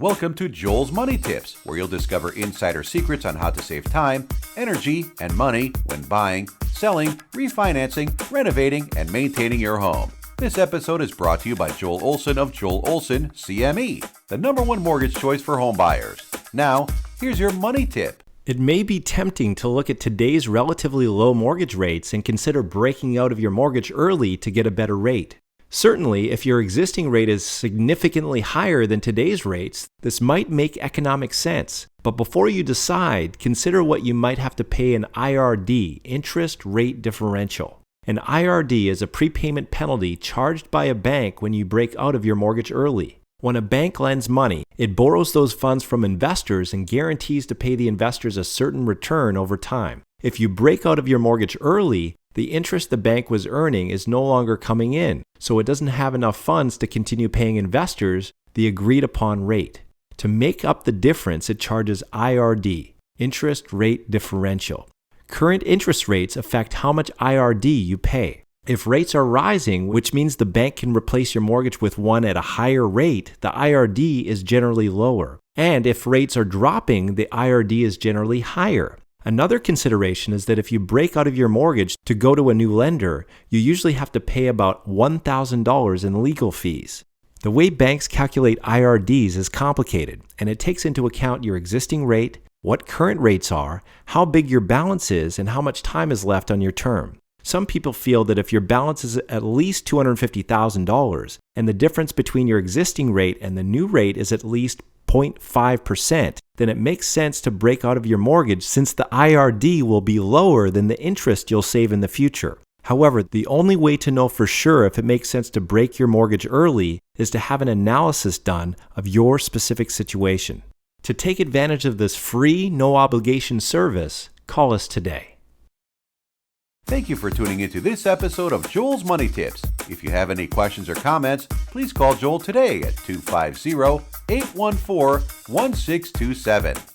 Welcome to Joel's Money Tips, where you'll discover insider secrets on how to save time, energy, and money when buying, selling, refinancing, renovating, and maintaining your home. This episode is brought to you by Joel Olson of Joel Olson CME, the #1 mortgage choice for home buyers. Now, here's your money tip. It may be tempting to look at today's relatively low mortgage rates and consider breaking out of your mortgage early to get a better rate. Certainly, if your existing rate is significantly higher than today's rates, this might make economic sense. But before you decide, consider what you might have to pay an IRD, interest rate differential. An IRD is a prepayment penalty charged by a bank when you break out of your mortgage early. When a bank lends money, it borrows those funds from investors and guarantees to pay the investors a certain return over time. If you break out of your mortgage early, the interest the bank was earning is no longer coming in, so it doesn't have enough funds to continue paying investors the agreed upon rate. To make up the difference, it charges IRD, interest rate differential. Current interest rates affect how much IRD you pay. If rates are rising, which means the bank can replace your mortgage with one at a higher rate, the IRD is generally lower. And if rates are dropping, the IRD is generally higher. Another consideration is that if you break out of your mortgage to go to a new lender, you usually have to pay about $1,000 in legal fees. The way banks calculate IRDs is complicated, and it takes into account your existing rate, what current rates are, how big your balance is, and how much time is left on your term. Some people feel that if your balance is at least $250,000 and the difference between your existing rate and the new rate is at least 0.5%, then it makes sense to break out of your mortgage since the IRD will be lower than the interest you'll save in the future. However, the only way to know for sure if it makes sense to break your mortgage early is to have an analysis done of your specific situation. To take advantage of this free, no-obligation service, call us today. Thank you for tuning into this episode of Joel's Money Tips. If you have any questions or comments, please call Joel today at 250-814-1627.